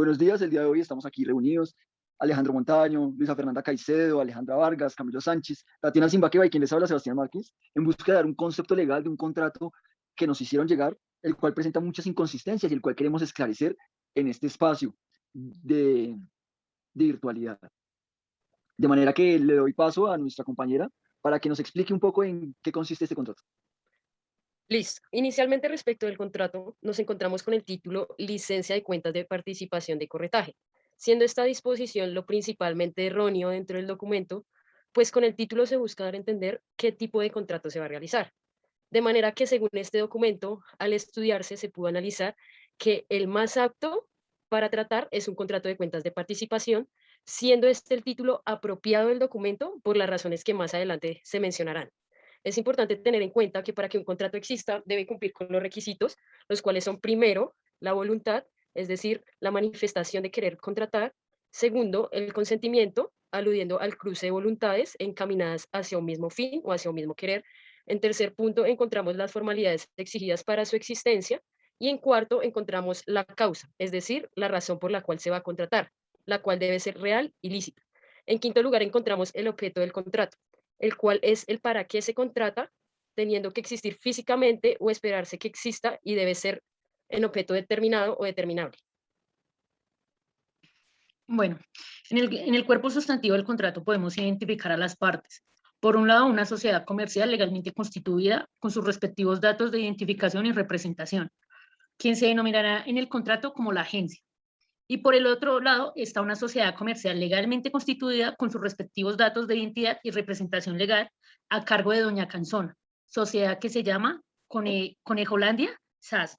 Buenos días, el día de hoy estamos aquí reunidos. Alejandro Montaño, Luisa Fernanda Caicedo, Alejandra Vargas, Camilo Sánchez, Tatiana Simbaqueva y quien les habla, Sebastián Márquez, en busca de dar un concepto legal de un contrato que nos hicieron llegar, el cual presenta muchas inconsistencias y el cual queremos esclarecer en este espacio de virtualidad. De manera que le doy paso a nuestra compañera para que nos explique un poco en qué consiste este contrato. Listo. Inicialmente, respecto del contrato, nos encontramos con el título Licencia de Cuentas de Participación de Corretaje, siendo esta disposición lo principalmente erróneo dentro del documento, pues con el título se busca dar a entender qué tipo de contrato se va a realizar. De manera que, según este documento, al estudiarse se pudo analizar que el más apto para tratar es un contrato de cuentas de participación, siendo este el título apropiado del documento por las razones que más adelante se mencionarán. Es importante tener en cuenta que para que un contrato exista debe cumplir con los requisitos, los cuales son primero la voluntad, es decir, la manifestación de querer contratar; segundo, el consentimiento, aludiendo al cruce de voluntades encaminadas hacia un mismo fin o hacia un mismo querer; en tercer punto, encontramos las formalidades exigidas para su existencia; y en cuarto, encontramos la causa, es decir, la razón por la cual se va a contratar, la cual debe ser real y lícita. En quinto lugar, encontramos el objeto del contrato, el cual es el para qué se contrata, teniendo que existir físicamente o esperarse que exista y debe ser en objeto determinado o determinable. Bueno, en el cuerpo sustantivo del contrato podemos identificar a las partes. Por un lado, una sociedad comercial legalmente constituida con sus respectivos datos de identificación y representación, quien se denominará en el contrato como la agencia. Y por el otro lado está una sociedad comercial legalmente constituida con sus respectivos datos de identidad y representación legal a cargo de doña Canzona, sociedad que se llama Conejolandia SAS,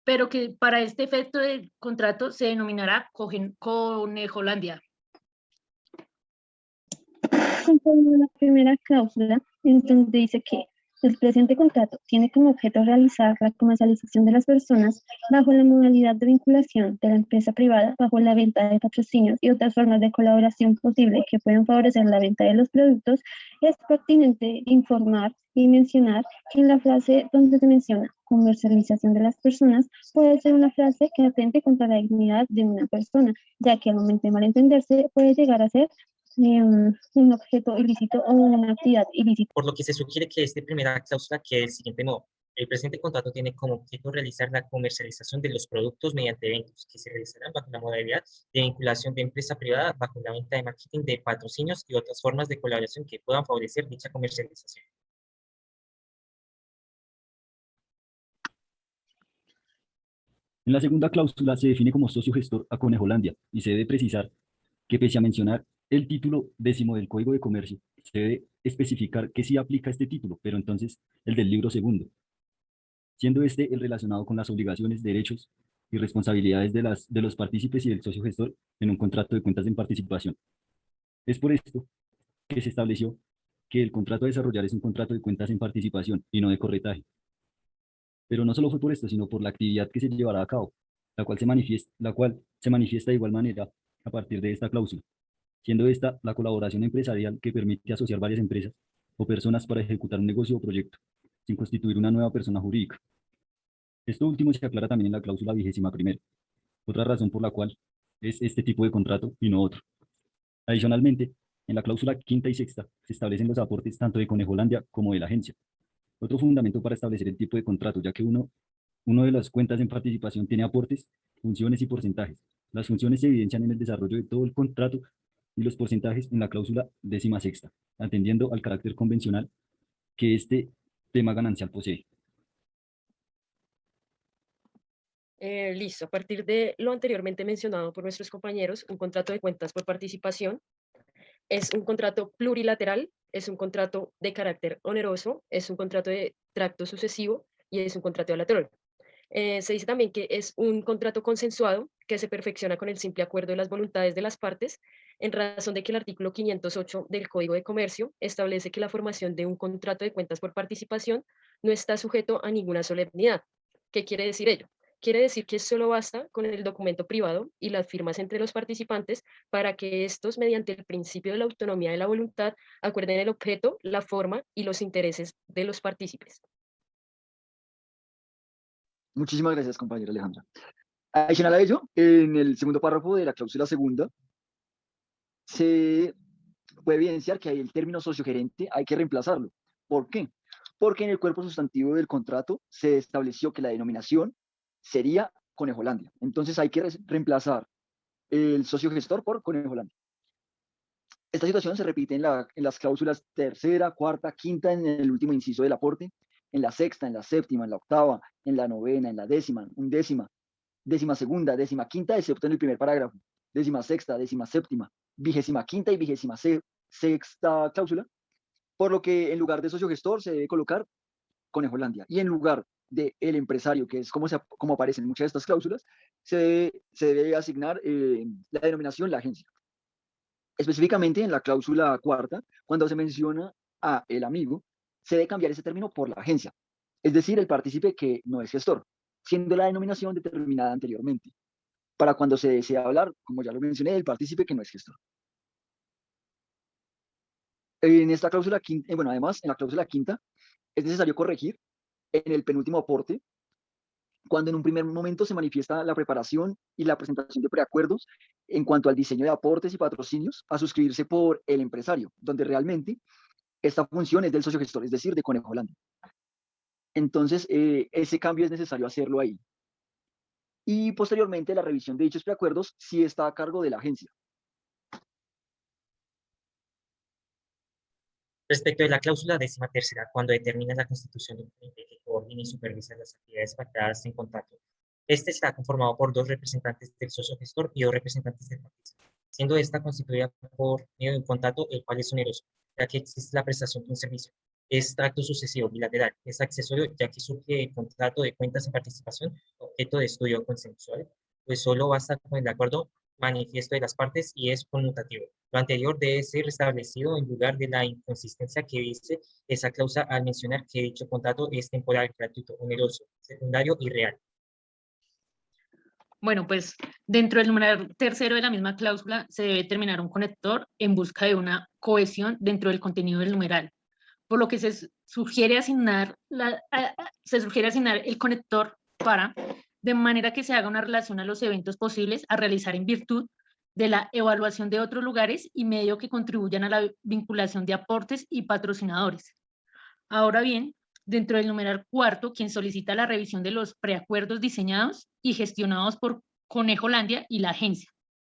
pero que para este efecto del contrato se denominará Conejolandia. Conforme a la primera cláusula, entonces dice que el presente contrato tiene como objeto realizar la comercialización de las personas bajo la modalidad de vinculación de la empresa privada, bajo la venta de patrocinios y otras formas de colaboración posible que puedan favorecer la venta de los productos. Es pertinente informar y mencionar que en la frase donde se menciona comercialización de las personas puede ser una frase que atente contra la dignidad de una persona, ya que al momento de malentenderse puede llegar a ser un objeto ilícito o una actividad ilícita. Por lo que se sugiere que esta primera cláusula quede del siguiente modo: el presente contrato tiene como objeto realizar la comercialización de los productos mediante eventos que se realizarán bajo la modalidad de vinculación de empresa privada, bajo la venta de marketing de patrocinios y otras formas de colaboración que puedan favorecer dicha comercialización. En la segunda cláusula se define como socio gestor a Conejolandia y se debe precisar que, pese a mencionar el título 10º del Código de Comercio, se debe especificar que sí aplica este título, pero entonces el del libro segundo, siendo este el relacionado con las obligaciones, derechos y responsabilidades de los partícipes y del socio gestor en un contrato de cuentas en participación. Es por esto que se estableció que el contrato a desarrollar es un contrato de cuentas en participación y no de corretaje. Pero no solo fue por esto, sino por la actividad que se llevará a cabo, la cual se manifiesta de igual manera a partir de esta cláusula, siendo esta la colaboración empresarial que permite asociar varias empresas o personas para ejecutar un negocio o proyecto, sin constituir una nueva persona jurídica. Esto último se aclara también en la cláusula 21ª, otra razón por la cual es este tipo de contrato y no otro. Adicionalmente, en la cláusula quinta y sexta se establecen los aportes tanto de Conejolandia como de la agencia. Otro fundamento para establecer el tipo de contrato, ya que uno de las cuentas en participación tiene aportes, funciones y porcentajes. Las funciones se evidencian en el desarrollo de todo el contrato y los porcentajes en la cláusula 16ª, atendiendo al carácter convencional que este tema ganancial posee. Listo. A partir de lo anteriormente mencionado por nuestros compañeros, un contrato de cuentas por participación es un contrato plurilateral, es un contrato de carácter oneroso, es un contrato de tracto sucesivo y es un contrato aleatorio. Se dice también que es un contrato consensuado que se perfecciona con el simple acuerdo de las voluntades de las partes, en razón de que el artículo 508 del Código de Comercio establece que la formación de un contrato de cuentas por participación no está sujeto a ninguna solemnidad. ¿Qué quiere decir ello? Quiere decir que solo basta con el documento privado y las firmas entre los participantes para que estos, mediante el principio de la autonomía de la voluntad, acuerden el objeto, la forma y los intereses de los partícipes. Muchísimas gracias, compañera Alejandra. Adicional a ello, en el segundo párrafo de la cláusula segunda, se puede evidenciar que el término sociogerente hay que reemplazarlo. ¿Por qué? Porque en el cuerpo sustantivo del contrato se estableció que la denominación sería Conejolandia. Entonces hay que reemplazar el socio gestor por Conejolandia. Esta situación se repite en las cláusulas tercera, cuarta, quinta, en el último inciso del aporte, en la sexta, en la séptima, en la octava, en la novena, en la décima, undécima, décima segunda, décima quinta, excepto en el primer parágrafo, décima sexta, décima séptima, vigésima quinta y vigésima sexta cláusula, por lo que en lugar de socio gestor se debe colocar Conejolandia y en lugar de el empresario, que es como aparece en muchas de estas cláusulas, se debe asignar la denominación la agencia. Específicamente en la cláusula cuarta, cuando se menciona a el amigo, se debe cambiar ese término por la agencia, es decir, el partícipe que no es gestor, siendo la denominación determinada anteriormente, para cuando se desea hablar, como ya lo mencioné, del partícipe que no es gestor. En esta cláusula quinta, bueno, además, en la cláusula quinta, es necesario corregir en el penúltimo aporte, cuando en un primer momento se manifiesta la preparación y la presentación de preacuerdos en cuanto al diseño de aportes y patrocinios a suscribirse por el empresario, donde realmente esta función es del socio gestor, es decir, de Conejolandia. Entonces, ese cambio es necesario hacerlo ahí. Y posteriormente, la revisión de dichos preacuerdos sí está a cargo de la agencia. Respecto de la cláusula 13ª, cuando determina la constitución de un ente que coordine y supervisa las actividades pactadas en contrato, este está conformado por 2 representantes del socio gestor y 2 representantes del partícipe, siendo esta constituida por medio de un contrato el cual es oneroso, ya que existe la prestación de un servicio. Es acto sucesivo bilateral, es accesorio ya que surge el contrato de cuentas en participación, objeto de estudio consensual, pues solo basta con el acuerdo manifiesto de las partes y es conmutativo. Lo anterior debe ser restablecido en lugar de la inconsistencia que dice esa cláusula al mencionar que dicho contrato es temporal, gratuito, oneroso, secundario y real. Bueno, pues dentro del numeral tercero de la misma cláusula se debe determinar un conector en busca de una cohesión dentro del contenido del numeral, por lo que se sugiere asignar el conector para, de manera que se haga una relación a los eventos posibles a realizar en virtud de la evaluación de otros lugares y medio que contribuyan a la vinculación de aportes y patrocinadores. Ahora bien, dentro del numeral cuarto, quien solicita la revisión de los preacuerdos diseñados y gestionados por Conejolandia y la agencia.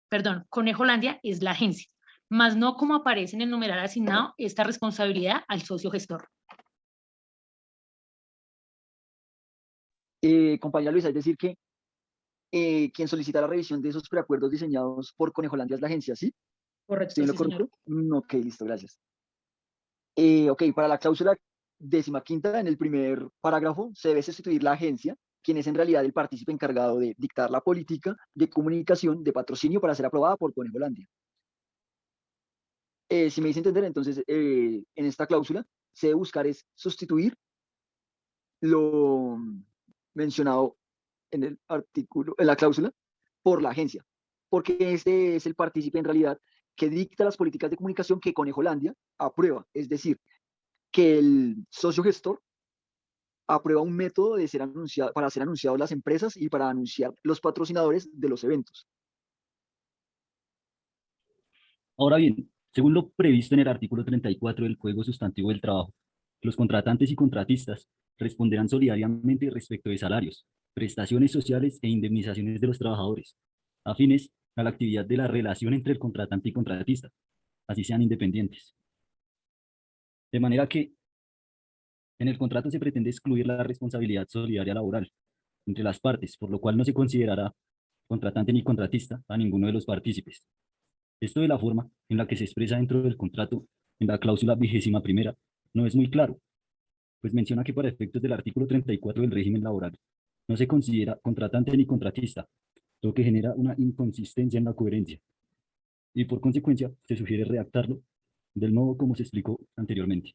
Perdón, Conejolandia es la agencia, más no como aparece en el numeral asignado esta responsabilidad al socio gestor. Compañera Luisa, es decir que quien solicita la revisión de esos preacuerdos diseñados por Conejolandia es la agencia, ¿sí? Correcto, ¿Estoy en lo sí, correcto? señor. Ok, listo, gracias. Ok, para la cláusula 15ª, en el primer parágrafo, se debe sustituir la agencia, quien es en realidad el partícipe encargado de dictar la política de comunicación de patrocinio para ser aprobada por Conejolandia. Si me dice entender, entonces, en esta cláusula, se debe buscar es sustituir lo mencionado en el artículo, en la cláusula, por la agencia, porque este es el partícipe en realidad que dicta las políticas de comunicación que Conejolandia aprueba, es decir, que el socio gestor aprueba un método de ser anunciado, para ser anunciados las empresas y para anunciar los patrocinadores de los eventos. Ahora bien, según lo previsto en el artículo 34 del Código Sustantivo del Trabajo, los contratantes y contratistas responderán solidariamente respecto de salarios, prestaciones sociales e indemnizaciones de los trabajadores, afines a la actividad de la relación entre el contratante y contratista, así sean independientes. De manera que en el contrato se pretende excluir la responsabilidad solidaria laboral entre las partes, por lo cual no se considerará contratante ni contratista a ninguno de los partícipes. Esto de la forma en la que se expresa dentro del contrato en la cláusula 21ª no es muy claro, pues menciona que para efectos del artículo 34 del régimen laboral no se considera contratante ni contratista, lo que genera una inconsistencia en la coherencia, y por consecuencia se sugiere redactarlo del modo como se explicó anteriormente.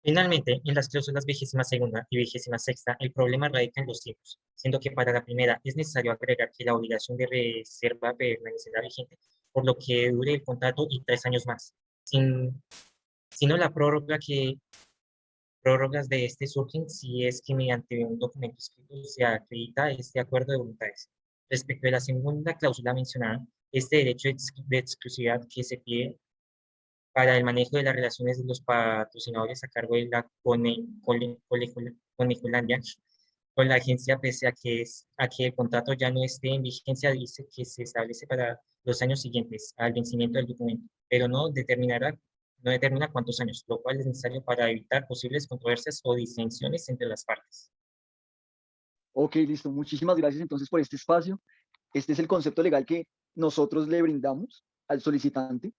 Finalmente, en las cláusulas 22ª y 26ª, el problema radica en los tiempos, siendo que para la primera es necesario agregar que la obligación de reserva permanecerá vigente, por lo que dure el contrato y 3 años más, sino la prórroga que prórrogas de este surgen si es que mediante un documento escrito se acredita este acuerdo de voluntades. Respecto de la segunda cláusula mencionada, este derecho de exclusividad que se pide para el manejo de las relaciones de los patrocinadores a cargo de la Conejolandia con la agencia, pese a que el contrato ya no esté en vigencia, dice que se establece para los años siguientes al vencimiento del documento, pero no determina cuántos años, lo cual es necesario para evitar posibles controversias o disensiones entre las partes. Ok, listo. Muchísimas gracias entonces por este espacio. Este es el concepto legal que nosotros le brindamos al solicitante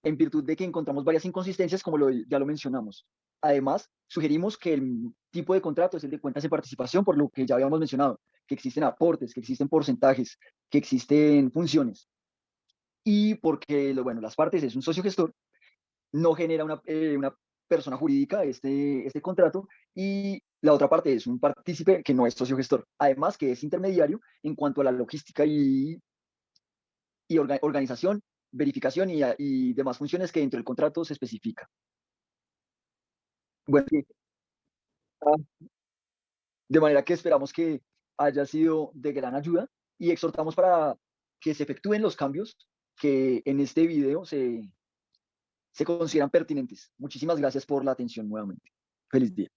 en virtud de que encontramos varias inconsistencias, como ya lo mencionamos. Además, sugerimos que el tipo de contrato es el de cuentas de participación, por lo que ya habíamos mencionado, que existen aportes, que existen porcentajes, que existen funciones. Y porque, bueno, las partes es un socio gestor, no genera una persona jurídica este contrato, y la otra parte es un partícipe que no es socio gestor. Además, que es intermediario en cuanto a la logística y organización, verificación y demás funciones que dentro del contrato se especifica. Bueno, sí, de manera que esperamos que haya sido de gran ayuda y exhortamos para que se efectúen los cambios que en este video se consideran pertinentes. Muchísimas gracias por la atención nuevamente. Feliz día.